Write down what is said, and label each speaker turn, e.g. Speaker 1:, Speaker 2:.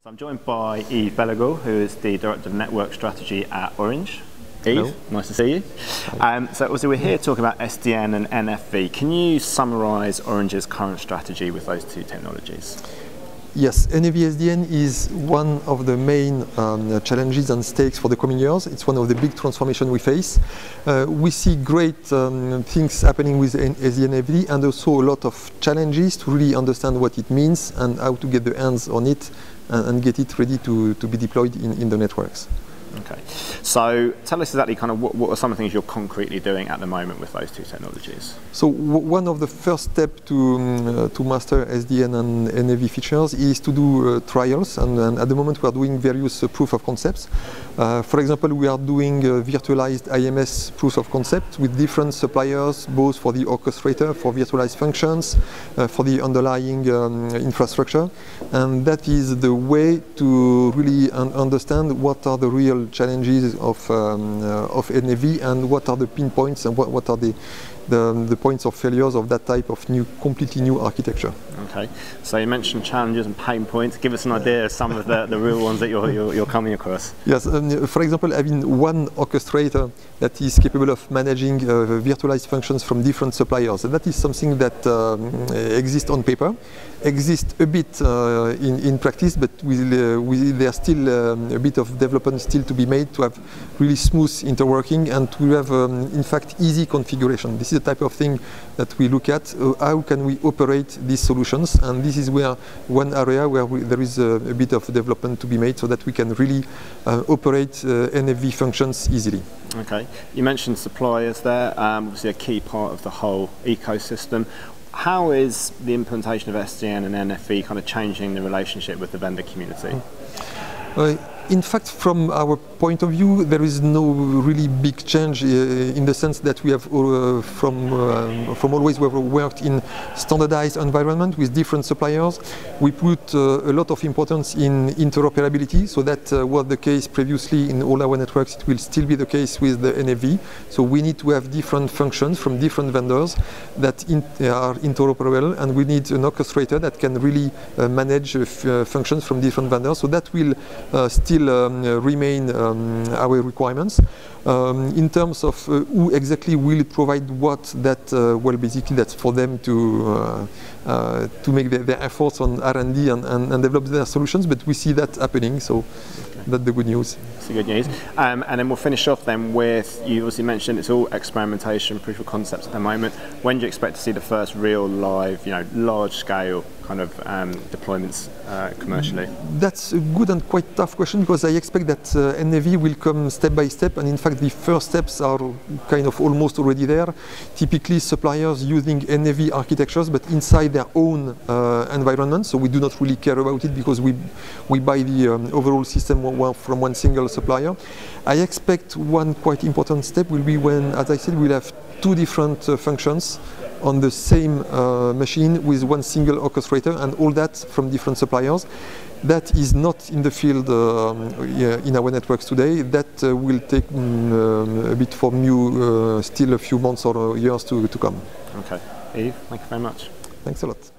Speaker 1: So I'm joined by Yves Bellego, who is the Director of Network Strategy at Orange. Yves, nice to see you. So obviously we're here talking about SDN and NFV. Can you summarise Orange's current strategy with those two technologies?
Speaker 2: Yes, NFV SDN is one of the main challenges and stakes for the coming years. It's one of the big transformations we face. We see great things happening with SDN NFV and also a lot of challenges to really understand what it means and how to get the hands on it and get it ready to be deployed in the networks.
Speaker 1: Okay, so tell us exactly kind of what are some of the things you're concretely doing at the moment with those two technologies?
Speaker 2: So one of the first steps to master SDN and NFV features is to do trials, and at the moment we are doing various proof of concepts. For example, we are doing virtualized IMS proof of concept with different suppliers, both for the orchestrator, for virtualized functions, for the underlying infrastructure, and that is the way to really understand what are the real challenges of NFV and what are the pinpoints and what are the points of failures of that type of completely new architecture.
Speaker 1: Okay, so you mentioned challenges and pain points. Give us an idea of some of the real ones that you're coming across.
Speaker 2: Yes, for example, having one orchestrator that is capable of managing virtualized functions from different suppliers. That is something that exists on paper, exists a bit in practice, but there's still a bit of development still to be made to have really smooth interworking and to have, in fact, easy configuration. This is the type of thing that we look at. How can we operate these solutions? And this is where one area where there is a bit of development to be made so that we can really operate NFV functions easily.
Speaker 1: Okay, you mentioned suppliers there, obviously a key part of the whole ecosystem. How is the implementation of SDN and NFV kind of changing the relationship with the vendor community?
Speaker 2: In fact, from our point of view, there is no really big change in the sense that we have from always we have worked in standardized environment with different suppliers. We put a lot of importance in interoperability, so that was the case previously in all our networks. It will still be the case with the NFV. So we need to have different functions from different vendors that are interoperable, and we need an orchestrator that can really manage functions from different vendors. So that will still remain our requirements. In terms of who exactly will provide what, that well, basically that's for them to make their efforts on R&D and develop their solutions, but we see that happening, so that's the good news.
Speaker 1: That's the good news. And then we'll finish off then with, you obviously mentioned it's all experimentation, proof of concepts at the moment. When do you expect to see the first real live, large scale kind of deployments commercially? That's
Speaker 2: a good and quite tough question, because I expect that NFV will come step by step, and in fact the first steps are kind of almost already there. Typically suppliers using NFV architectures but inside their own environment, so we do not really care about it because we buy the overall system from one single supplier. I expect one quite important step will be when, as I said, we'll have two different functions on the same machine with one single orchestrator, and all that from different suppliers. That is not in the field in our networks today. That will take a bit from you, still a few months or years to come.
Speaker 1: Okay, Yves, thank you very much.
Speaker 2: Thanks a lot.